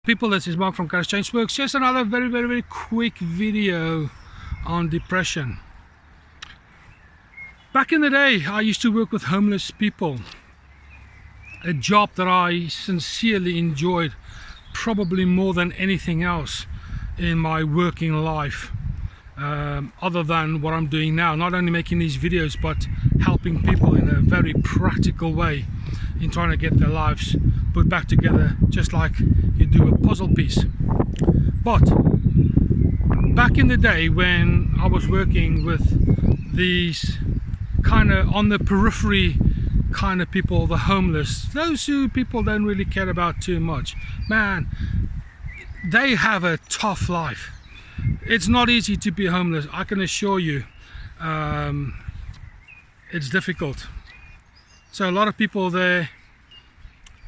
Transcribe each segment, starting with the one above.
People, this is Mark from Courage Change Works. Just another very quick video on depression. Back in the day, I used to work with homeless people, a job that I sincerely enjoyed, probably more than anything else in my working life, other than what I'm doing now. Not only making these videos, but helping people in a very practical way in trying to get their lives put back together, just like you do a puzzle piece. But back in the day, when I was working with these kind of on the periphery kind of people, the homeless, those who people don't really care about too much, man, they have a tough life. It's not easy to be homeless, I can assure you. It's difficult. So a lot of people there,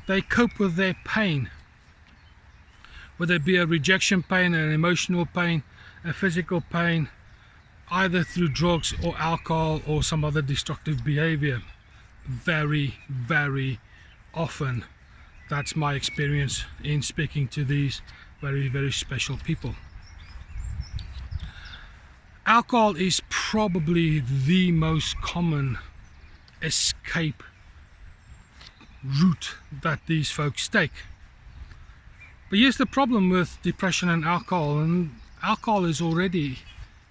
they cope with their pain, whether it be a rejection pain, an emotional pain, a physical pain, either through drugs or alcohol or some other destructive behavior. Very often, that's my experience in speaking to these very special people. Alcohol is probably the most common escape route that these folks take. But here's the problem with depression and alcohol is already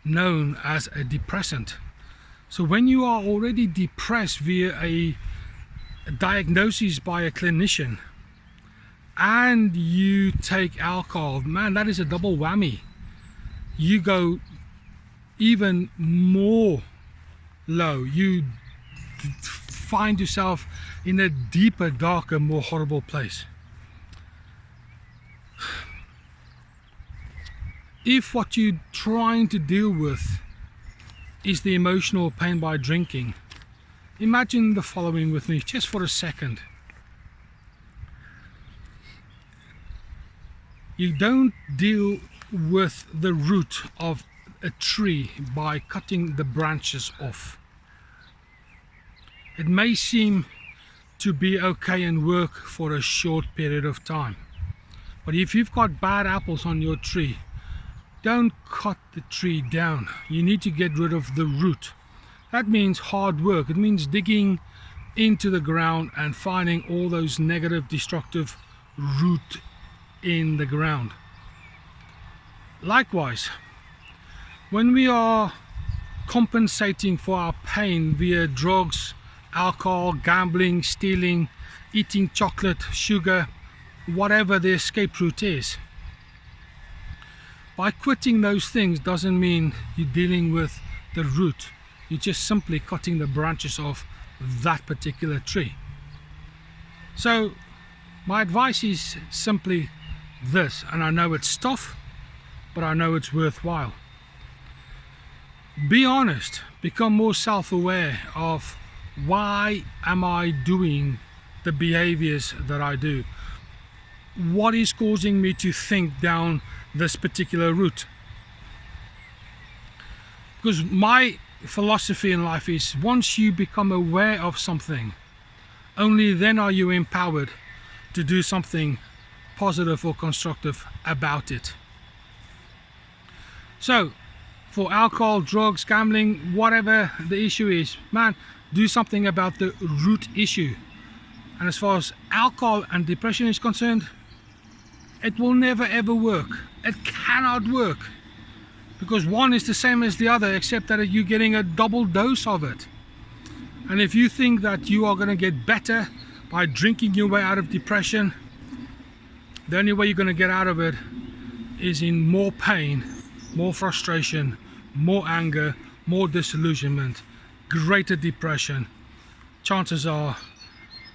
known as a depressant. So when you are already depressed via a diagnosis by a clinician and you take alcohol, man, that is a double whammy. You go even more low. You find yourself in a deeper, darker, more horrible place. If what you're trying to deal with is the emotional pain by drinking, imagine the following with me just for a second. You don't deal with the root of a tree by cutting the branches off. It may seem to be okay and work for a short period of time, but if you've got bad apples on your tree, don't cut the tree down. You need to get rid of the root. That means hard work. It means digging into the ground and finding all those negative, destructive root in the ground. Likewise, when we are compensating for our pain via drugs, alcohol, gambling, stealing, eating chocolate, sugar, whatever the escape route is, by quitting those things doesn't mean you're dealing with the root. You're just simply cutting the branches off that particular tree. So my advice is simply this, and I know it's tough, but I know it's worthwhile. Be honest, become more self-aware of why am I doing the behaviors that I do? What is causing me to think down this particular route? Because my philosophy in life is, once you become aware of something, only then are you empowered to do something positive or constructive about it. So for alcohol, drugs, gambling, whatever the issue is, man, do something about the root issue. And as far as alcohol and depression is concerned, it will never ever work. It cannot work, because one is the same as the other, except that you're getting a double dose of it. And if you think that you are going to get better by drinking your way out of depression, the only way you're going to get out of it is in more pain, more frustration, more anger, more disillusionment, greater depression. Chances are,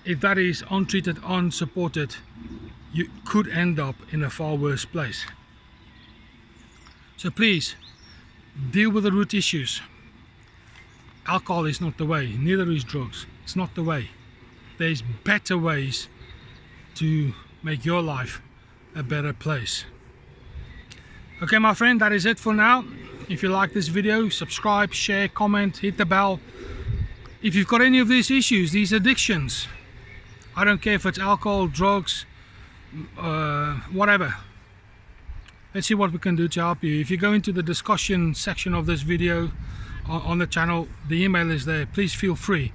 if that is untreated, unsupported, you could end up in a far worse place. So please, deal with the root issues. Alcohol is not the way, neither is drugs. It's not the way. There's better ways to make your life a better place. Okay, my friend, that is it for now. If you like this video, subscribe, share, comment, hit the bell. If you've got any of these issues, these addictions, I don't care if it's alcohol, drugs, whatever. Let's see what we can do to help you. If you go into the discussion section of this video on the channel, the email is there. Please feel free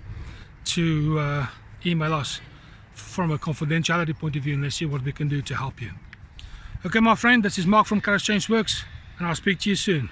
to email us from a confidentiality point of view, and let's see what we can do to help you. Okay, my friend, this is Mark from Courage Change Works, and I'll speak to you soon.